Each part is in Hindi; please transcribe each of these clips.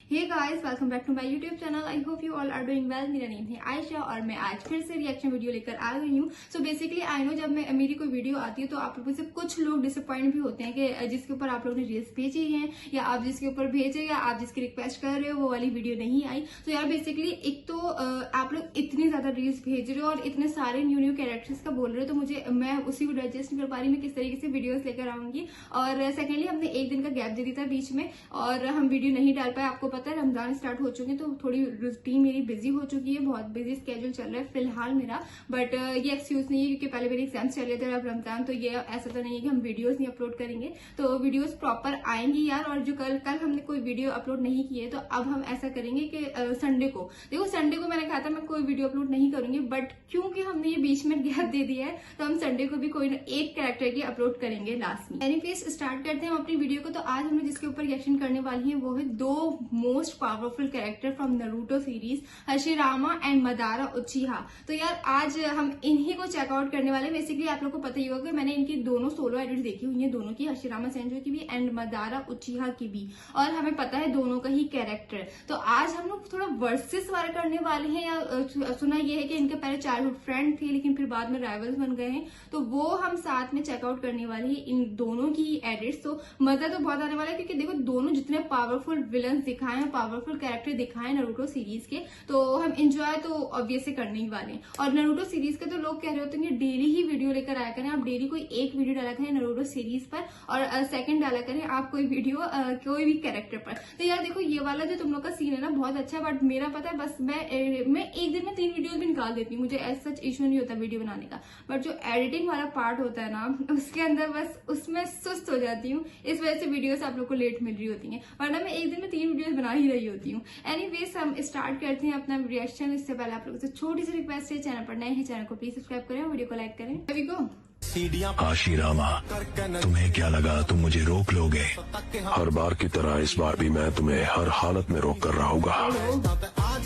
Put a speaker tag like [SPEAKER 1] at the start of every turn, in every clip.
[SPEAKER 1] Hey guys, welcome back to my YouTube channel. I hope you all are doing well. मेरा नेम है आयशा और मैं आज फिर से रिएक्शन वीडियो लेकर आ गई हूँ। सो बेसिकली आई नो जब मेरी कोई वीडियो आती है तो आप लोगों से कुछ लोग डिसअपॉइंट भी होते हैं कि जिसके ऊपर आप लोगों ने रील्स भेजी हैं या आप जिसके ऊपर भेजे या आप जिसकी रिक्वेस्ट कर रहे हो वो वाली वीडियो नहीं आई। तो यार बेसिकली एक तो आप लोग इतनी ज्यादा रील्स भेज रहे हो और इतने सारे न्यू कैरेक्टर्स का बोल रहे हो, तो मुझे मैं उसी को डाइजेस्ट नहीं कर पा रही मैं किस तरीके से वीडियोस लेकर आऊंगी। और सेकेंडली हमने एक दिन का गैप दे दिया था बीच में और हम वीडियो नहीं डाल पाए। आपको पता है रमजान स्टार्ट हो चुके हैं तो थोड़ी रूटीन मेरी बिजी हो चुकी है, बहुत बिजी स्केड्यूल चल रहा है फिलहाल मेरा। बट ये एक्सक्यूज नहीं है क्योंकि पहले मेरे एग्जाम्स चल रहे थे अब रमजान, तो ये ऐसा तो नहीं है कि हम वीडियोस नहीं अपलोड करेंगे। तो वीडियोस प्रॉपर आएंगी यार। और जो कल हमने कोई वीडियो अपलोड नहीं की है तो अब हम ऐसा करेंगे कि संडे को, देखो संडे को मैंने कहा था मैं कोई वीडियो अपलोड नहीं करूंगी, बट क्योंकि हमने ये बीच में गैप दे दिया है तो हम संडे को भी कोई ना एक कैरेक्टर की अपलोड करेंगे लास्ट में। एनीवेज स्टार्ट करते हैं हम अपनी वीडियो को। तो आज हमने जिसके ऊपर रिएक्शन करने वाली है वो है दो most powerful character from Naruto series, Hashirama and Madara Uchiha. तो यार आज हम इन्हीं को चेकआउट करने वाले हैं। बेसिकली आप लोगों को पता ही होगा कि मैंने इनकी दोनों सोलो एडिट देखी हुई है, दोनों की, हशिरामा सेंजो की भी एंड मदारा उचिहा की भी, और हमें पता है दोनों का ही कैरेक्टर। तो आज हम लोग थोड़ा वर्सेस वाला करने वाले हैं। या सुना ये है कि इनके पहले चाइल्डहुड फ्रेंड थे लेकिन फिर बाद में राइवल्स बन गए हैं, तो वो हम साथ में चेकआउट करने वाले हैं इन दोनों की एडिट्स। तो मजा तो बहुत आने वाला है क्योंकि देखो दोनों जितने पावरफुल विलन्स दिखाए हैं, पावरफुल कैरेक्टर दिखाए नारुतो सीरीज के, तो हम एंजॉय तो ऑब्वियसली करने ही वाले हैं। और नारुतो सीरीज के तो लोग कह रहे होते हैं डेली ही वीडियो लेकर आया करें, आप डेली कोई एक वीडियो डाला करें नारुतो सीरीज पर और सेकंड डाला करें आप कोई वीडियो कोई भी कैरेक्टर पर। तो यार देखो ये वाला जो तुम लोग का सीन है ना बहुत अच्छा है, बट मेरा पता है बस मैं एक दिन में 3 वीडियो भी निकाल देती हूँ, मुझे ऐसा सच इशू नहीं होता वीडियो बनाने का। बट जो एडिटिंग वाला पार्ट होता है ना उसके अंदर बस उसमें सुस्त हो जाती हूँ, इस वजह से वीडियोस आप लोग को लेट मिल रही होती हैं, वरना मैं एक दिन में 3 वीडियोस बना ही रही होती हूँ। एनीवेज हम स्टार्ट करते हैं अपना रिएक्शन। इससे पहले आप लोगों से छोटी सी रिक्वेस्ट है, चैनल पर नए हैं चैनल को प्लीज सब्सक्राइब करें और वीडियो को लाइक करें। अभी को
[SPEAKER 2] हशिरामा, तुम्हें क्या लगा तुम मुझे रोक लोगे? हर बार की तरह इस बार भी मैं तुम्हें हर हालत में रोक कर रहूंगा।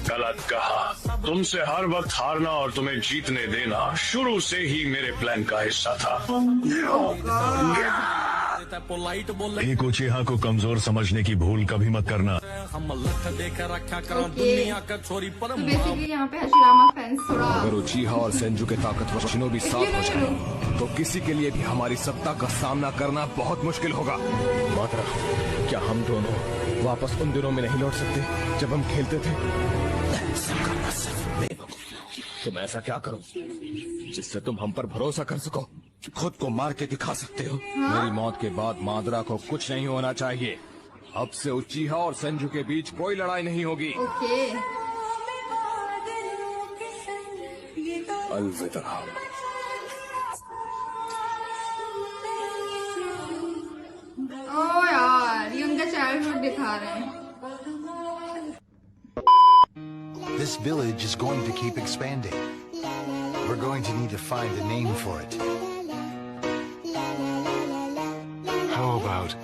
[SPEAKER 2] गलत कहा, तुमसे हर वक्त हारना और तुम्हें जीतने देना शुरू से ही मेरे प्लान का हिस्सा था। एक उचिहा को कमजोर समझने की भूल कभी मत करना।
[SPEAKER 1] तो बेसिकली यहाँ पे हशिरामा फैंस थोड़ा,
[SPEAKER 3] अगर उचिहा और सेंजू के ताकतवर शिनोबी साथ हो जाए तो किसी के लिए भी हमारी सत्ता का सामना करना बहुत मुश्किल होगा। मात्रा, क्या हम दोनों वापस उन दिनों में नहीं लौट सकते जब हम खेलते थे? ऐसा करना सिर्फ बेवकूफी। तुम ऐसा क्या करो जिससे तुम हम पर भरोसा कर सको? खुद को मार के दिखा सकते हो। हाँ? मेरी मौत के बाद मादरा को कुछ नहीं होना चाहिए। अब से उचिहा और सेंजू के बीच कोई लड़ाई नहीं होगी।
[SPEAKER 1] ओके।
[SPEAKER 3] अलविदा।
[SPEAKER 1] ओ यार ये उनका चाइल्डहुड दिखा रहे हैं।
[SPEAKER 4] This village is going to keep expanding. We're going to need to find a name for it.
[SPEAKER 5] How about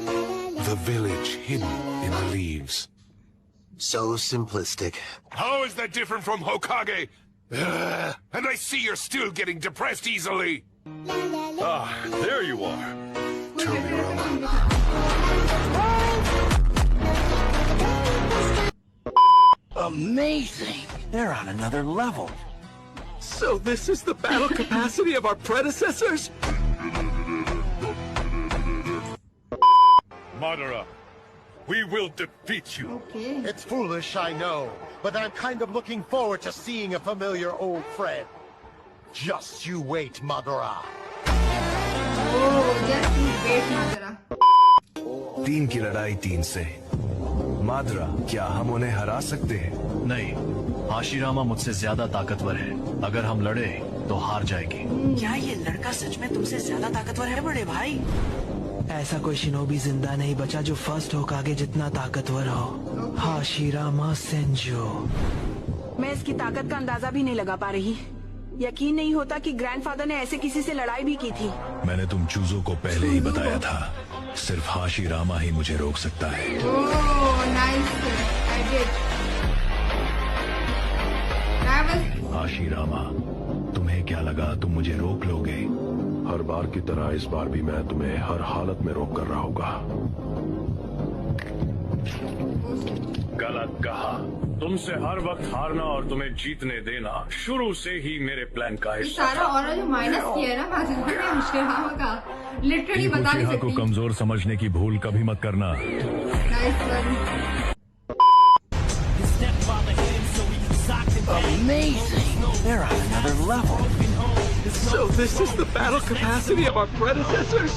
[SPEAKER 5] the village hidden in the leaves?
[SPEAKER 4] So simplistic.
[SPEAKER 5] How is that different from Hokage? And I see you're still getting depressed easily.
[SPEAKER 2] Ah, there you are.
[SPEAKER 4] Tell me, Roma.
[SPEAKER 6] Amazing! They're on another level.
[SPEAKER 7] So this is the battle capacity of our predecessors?
[SPEAKER 5] Madara, we will defeat you.
[SPEAKER 1] Okay.
[SPEAKER 8] It's foolish, I know, but I'm kind of looking forward to seeing a familiar old friend. Just you wait, Madara.
[SPEAKER 1] Oh, just you wait, Madara.
[SPEAKER 2] 3 की लड़ाई 3 से। मादरा, क्या हम उन्हें हरा सकते हैं?
[SPEAKER 9] नहीं, हशिरामा मुझसे ज्यादा ताकतवर है। अगर हम लड़े तो हार जाएगी।
[SPEAKER 6] क्या ये लड़का सच में तुमसे ज्यादा ताकतवर है बड़े भाई?
[SPEAKER 10] ऐसा कोई शिनोबी जिंदा नहीं बचा जो फर्स्ट होकागे जितना ताकतवर हो। हशिरामा सेंजो।
[SPEAKER 11] मैं इसकी ताकत का अंदाजा भी नहीं लगा पा रही। यकीन नहीं होता कि ग्रैंडफादर ने ऐसे किसी से लड़ाई भी की थी।
[SPEAKER 2] मैंने तुम चूजों को पहले ही बताया था, सिर्फ हशिरामा ही मुझे रोक सकता है।
[SPEAKER 1] ओह, नाइस। I did.
[SPEAKER 2] हशिरामा, तुम्हें क्या लगा तुम मुझे रोक लोगे? हर बार की तरह इस बार भी मैं तुम्हें हर हालत में रोक कर रहूंगा। गलत कहा। तुमसे हर वक्त हारना और तुम्हें जीतने देना शुरू से ही मेरे प्लान का
[SPEAKER 1] ये
[SPEAKER 2] हिस्सा
[SPEAKER 1] सारा और जो माइनस किया है ना माधुरी ने हाशिरामा का, लिटरली बता नहीं
[SPEAKER 9] को
[SPEAKER 1] सकती।
[SPEAKER 9] कमजोर समझने की भूल कभी मत करना।
[SPEAKER 1] Nice one.
[SPEAKER 6] Amazing! They're on another level.
[SPEAKER 7] So this is the battle capacity of our predecessors?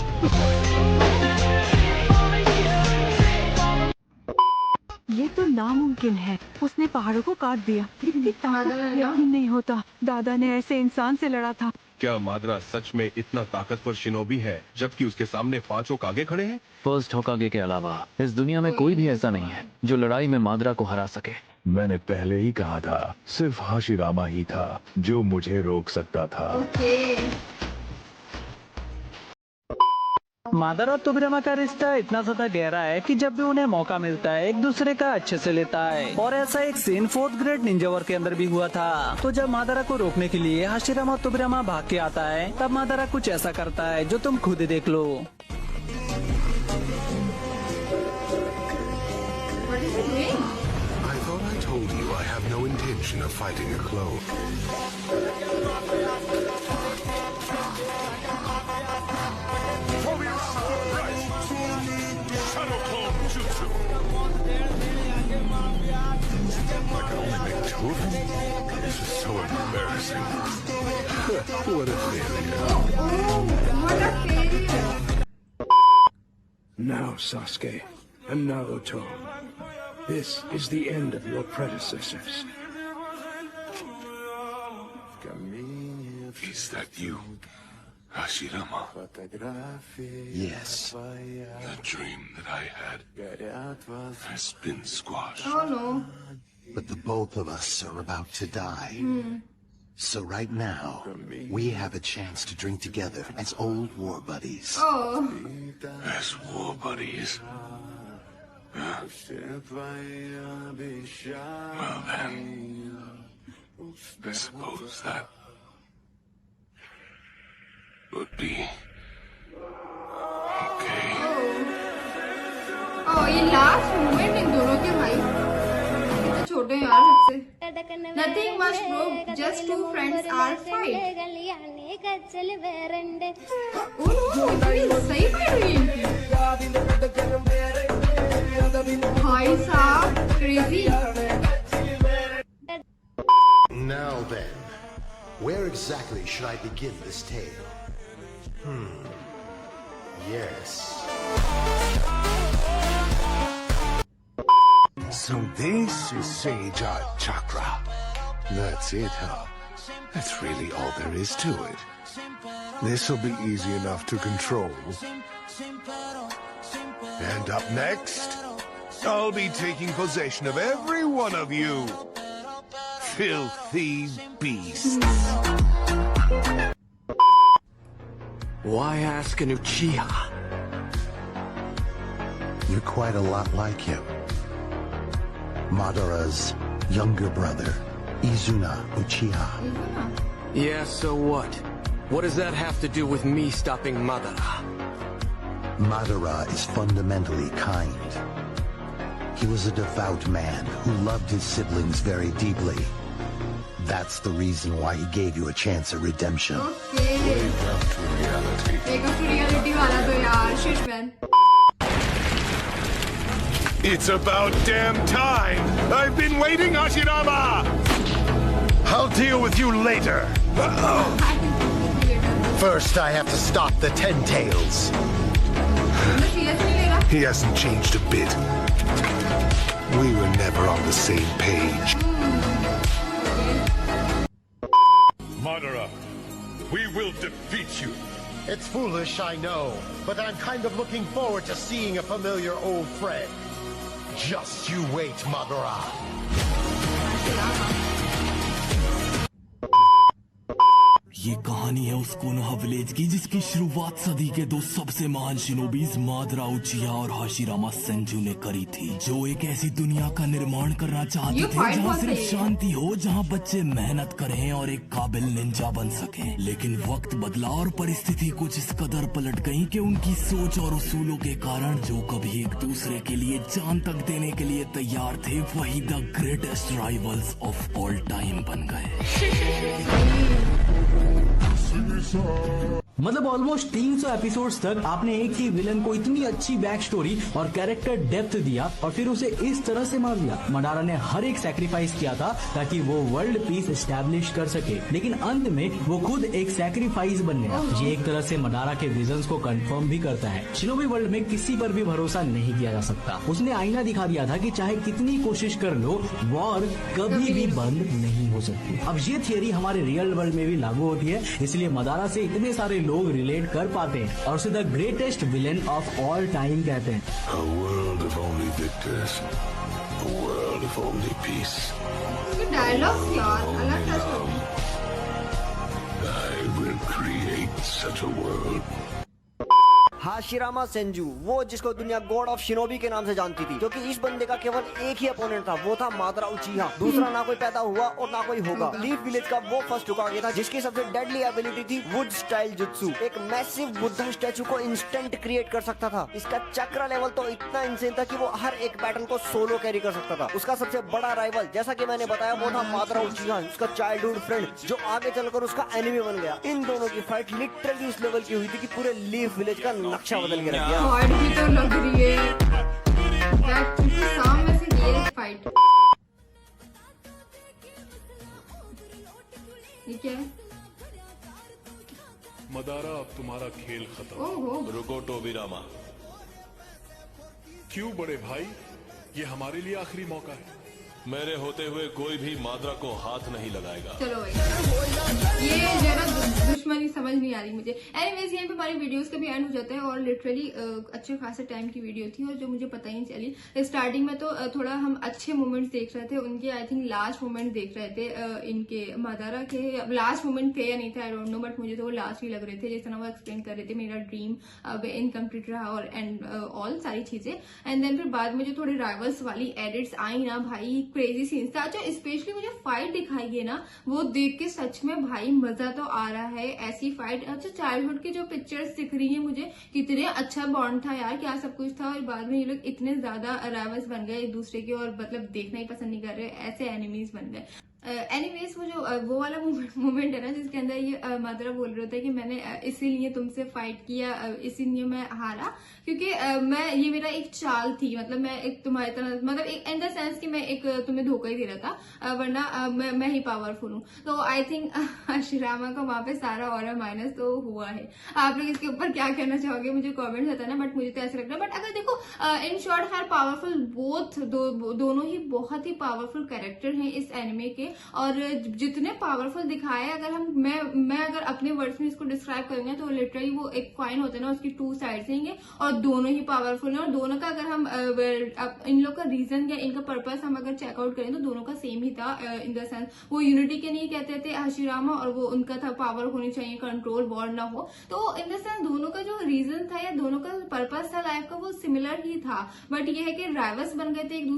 [SPEAKER 11] ये तो नामुमकिन है। उसने पहाड़ों को काट दिया। यकीन नहीं होता दादा ने ऐसे इंसान से लड़ा था।
[SPEAKER 3] क्या मादरा सच में इतना ताकतवर शिनोबी है जबकि उसके सामने 5 होकागे खड़े हैं?
[SPEAKER 9] फर्स्ट होकागे के अलावा इस दुनिया में कोई भी ऐसा नहीं है जो लड़ाई में मादरा को हरा सके।
[SPEAKER 2] मैंने पहले ही कहा था, सिर्फ हाशिरामा ही था जो मुझे रोक सकता था।
[SPEAKER 10] मादर और तोबिरामा का रिश्ता इतना ज्यादा गहरा है कि जब भी उन्हें मौका मिलता है एक दूसरे का अच्छे से लेता है। और ऐसा एक scene 4th grade Ninja war के अंदर भी हुआ था। तो जब मादरा को रोकने के लिए हाशिरामा और तोबिरामा भाग के आता है तब मादरा कुछ ऐसा करता है जो तुम खुद देख लो।
[SPEAKER 5] I thought I told you I have no intention of fighting a clone. Shadow clone jutsu. I can only make 2 of them? This is so embarrassing. What a failure.
[SPEAKER 7] Now, Sasuke and Naruto, this is the end of your predecessors.
[SPEAKER 5] Is that you, Hashirama?
[SPEAKER 4] Yes.
[SPEAKER 5] The dream that I had has been squashed.
[SPEAKER 1] Oh no.
[SPEAKER 4] But the both of us are about to die. So right now, we have a chance to drink together as old war buddies.
[SPEAKER 1] Oh.
[SPEAKER 5] As war buddies. Well then, I suppose that would be okay.
[SPEAKER 1] Oh, ये लास्ट मोमेंट इन दोनों के भाई कितने छोटे हैं यार सबसे। Nothing much bro, just 2 friends are fight. Oh no, इतनी सही फाइट हुई इनकी। भाई साहब crazy.
[SPEAKER 4] Now then, where exactly should I begin this tale? Yes.
[SPEAKER 5] So this is Sage Art Chakra. That's it, huh? That's really all there is to it. This'll be easy enough to control. And up next, I'll be taking possession of every one of you. Filthy beasts.
[SPEAKER 7] Why ask an Uchiha?
[SPEAKER 4] You're quite a lot like him. Madara's younger brother, Izuna Uchiha.
[SPEAKER 7] Yeah, so what? What does that have to do with me stopping Madara?
[SPEAKER 4] Madara is fundamentally kind. He was a devout man who loved his siblings very deeply. That's the reason why he gave you a chance at redemption.
[SPEAKER 1] Okay. Wake up to reality वाला तो यार shit man.
[SPEAKER 5] It's about damn time! I've been waiting, Hashirama! I'll deal with you later!
[SPEAKER 8] First, I have to stop the Ten Tails.
[SPEAKER 5] He hasn't changed a bit. We were never on the same page.
[SPEAKER 2] Madara, we will defeat you.
[SPEAKER 8] It's foolish, I know, but I'm kind of looking forward to seeing a familiar old friend. Just you wait, Madara.
[SPEAKER 12] ये कहानी है उस कोनोहा विलेज की जिसकी शुरुआत सदी के दो सबसे महान शिनोबीज मादरा उचिहा और हाशिरामा सेंजू ने करी थी, जो एक ऐसी दुनिया का निर्माण करना चाहते थे जहाँ सिर्फ शांति हो, जहाँ बच्चे मेहनत करें और एक काबिल निंजा बन सकें। लेकिन वक्त बदला और परिस्थिति कुछ इस कदर पलट गई कि उनकी सोच और उसूलों के कारण जो कभी एक दूसरे के लिए जान तक देने के लिए तैयार थे, वही the greatest rivals of all time बन गए।
[SPEAKER 13] मतलब ऑलमोस्ट 300 एपिसोड्स तक आपने एक ही विलन को इतनी अच्छी बैक स्टोरी और कैरेक्टर डेप्थ दिया और फिर उसे इस तरह से मार दिया। मडारा ने हर एक सैक्रिफाइस किया था ताकि वो वर्ल्ड पीस एस्टैब्लिश कर सके, लेकिन अंत में वो खुद एक सैक्रिफाइस बन गया। ये एक तरह से मडारा के विजन्स को कंफर्म भी करता है। शिनोबी वर्ल्ड में किसी पर भी भरोसा नहीं किया जा सकता। उसने आईना दिखा दिया था कि चाहे कितनी कोशिश कर लो, वॉर कभी भी बंद नहीं हो सकती। अब ये थियरी हमारे रियल वर्ल्ड में भी लागू होती है, इसलिए मडारा से इतने सारे लोग रिलेट कर पाते हैं और उसे the greatest villain of all time कहते हैं।
[SPEAKER 2] A world of only victors, a world of only peace.
[SPEAKER 1] Dialogues यार अलग था।
[SPEAKER 2] I will create such a world.
[SPEAKER 14] Hashirama Senju, वो जिसको दुनिया गॉड ऑफ शिनोबी के नाम से जानती थी, क्योंकि इस बंदे का केवल एक ही अपोनेंट था, वो था मादरा उचिहा। दूसरा ना कोई पैदा हुआ और ना कोई होगा। लीफ विलेज का वो फर्स्ट हुकागे था जिसकी सबसे डेडली एबिलिटी थी वुड स्टाइल जुत्सु। एक मैसिव बुद्धा स्टैचू को इंस्टेंट क्रिएट कर सकता था। इसका चक्र लेवल तो इतना इंसेन था कि वो हर एक पैटर्न को सोलो कैरी कर सकता था। उसका सबसे बड़ा राइवल, जैसा कि मैंने बताया, वो था मादरा उचिहा, उसका चाइल्डहुड फ्रेंड, जो आगे चलकर उसका एनिमी बन गया। इन दोनों की फाइट लिटरली इस लेवल की हुई थी कि पूरे लीफ विलेज का नक्शा बदल के रख दिया।
[SPEAKER 1] हॉट भी तो लग रही है सामने से ये फाइट। ये क्या है?
[SPEAKER 15] मदारा, अब तुम्हारा खेल खत्म।
[SPEAKER 1] ओहो।
[SPEAKER 15] रुको टोबिरामा। क्यों बड़े भाई, ये हमारे लिए आखिरी मौका है।
[SPEAKER 16] मेरे होते हुए कोई भी मादरा को हाथ नहीं लगाएगा।
[SPEAKER 1] चलो भाई, ये जरा दुश्मनी समझ नहीं आ रही मुझे। एनीवेज, यहाँ पे हमारी वीडियोस का भी एंड हो जाता है और लिटरली अच्छे खासे टाइम की वीडियो थी और जो मुझे पता ही नहीं चली। स्टार्टिंग में तो थोड़ा हम अच्छे मोमेंट्स देख रहे थे उनके, आई थिंक लास्ट मोमेंट देख रहे थे इनके मादारा के। अब लास्ट मोमेंट थे या नहीं था आई डोंट नो, बट मुझे तो वो लास्ट ही लग रहे थे। जिस तरह वो एक्सप्लेन कर रहे थे मेरा ड्रीम अब इनकम्प्लीट रहा और एंड ऑल सारी चीजें। एंड देन फिर बाद में जो थोड़े राइवल्स वाली एडिट्स आई ना भाई, क्रेजी सीन्स था। अच्छा, स्पेशली मुझे फाइट दिखाई है ना, वो देख के सच में भाई मजा तो आ रहा है ऐसी फाइट। अच्छा, चाइल्डहुड की जो पिक्चर्स दिख रही है मुझे, कितने अच्छा बॉन्ड था यार, क्या सब कुछ था। और बाद में ये लोग इतने ज्यादा राइवल्स बन गए एक दूसरे के और मतलब देखना ही पसंद नहीं कर रहे, ऐसे एनिमीज बन गए। एनीवेज, वो जो वो वाला मोमेंट है ना जिसके अंदर ये मादरा बोल रहे होता है कि मैंने इसीलिए तुमसे फाइट किया, इसीलिए मैं हारा, क्योंकि मैं ये मेरा एक चाल थी। मतलब मैं एक तुम्हारी तरह, मतलब एक इन द सेंस कि मैं एक तुम्हें धोखा ही दे रहा था, वरना मैं ही पावरफुल हूँ। तो आई थिंक हाशिरामा का वहां पे सारा ऑरा माइनस तो हुआ है। आप लोग इसके ऊपर क्या कहना चाहोगे मुझे कॉमेंट बताना, बट मुझे तो ऐसा लग रहा है। बट अगर देखो in short her powerful both दोनों ही बहुत ही पावरफुल कैरेक्टर हैं इस एनिमे के, और जितने पावरफुल दिखाए, अगर मैं अगर अपने वर्ड्स में इसको डिस्क्राइब करेंगे तो लिटरली वो एक कॉइन होता है ना, उसकी टू साइड्स हैं और दोनों ही पावरफुल हैं। और दोनों का अगर हम इन लोग का रीजन या इनका पर्पस हम अगर चेकआउट करें तो दोनों का सेम ही था। इन द सेंस वो यूनिटी के नहीं कहते थे हाशिरामा, और वो उनका था पावर होनी चाहिए, कंट्रोल, वॉर ना हो। तो इन द सेंस दोनों का जो रीजन था या दोनों का पर्पस था लाइफ का, वो सिमिलर ही था। बट ये है कि राइवल्स बन गए थे एक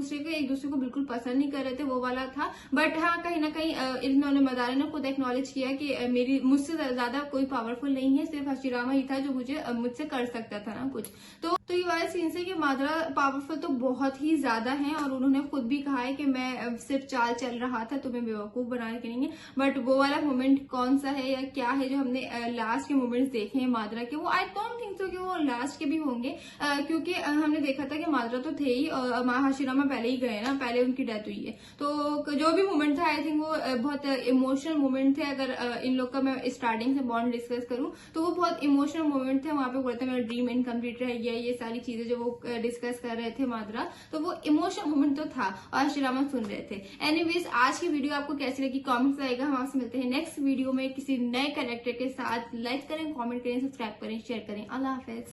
[SPEAKER 1] दूसरे को बिल्कुल पसंद नहीं कर रहे थे, वो वाला था। बट हाँ, कहीं ना कहीं इन्होंने मदारा ने खुद एक्नॉलेज किया कि मुझसे ज्यादा कोई पावरफुल नहीं है, सिर्फ हाशिरामा ही था जो मुझसे कर सकता था ना कुछ। तो ये वाला सीन से कि मादरा पावरफुल तो बहुत ही ज्यादा है, और उन्होंने खुद भी कहा है कि मैं सिर्फ चाल चल रहा था, तुम्हें बेवकूफ बनाने के लिए। बट वो वाला मोमेंट कौन सा है या क्या है जो हमने लास्ट के मोमेंट्स देखे हैं मादरा के, वो आई डोंट थिंक सो कि वो लास्ट के भी होंगे, क्योंकि हमने देखा था कि मादरा तो थे ही और हाशिरामा पहले ही गए ना, पहले उनकी डेथ हुई है। तो जो भी मोमेंट था आई थिंक वो बहुत इमोशनल मोमेंट थे। अगर इन लोग का मैं स्टार्टिंग से बॉन्ड डिस्कस करूं तो वो बहुत इमोशनल मोमेंट थे। वहां पे बोलते मेरा ड्रीम इनकम्प्लीट रह गया, ये सारी चीजें जो वो डिस्कस कर रहे थे मादरा, तो वो इमोशनल मोमेंट तो था और हाशिरामा सुन रहे थे। एनीवेज, आज की वीडियो आपको कैसी लगी कमेंट्स आएगा। हम आपसे मिलते हैं नेक्स्ट वीडियो में किसी नए कैरेक्टर के साथ। लाइक करें, कमेंट करें, सब्सक्राइब करें, शेयर करें। अल्लाह हाफिज।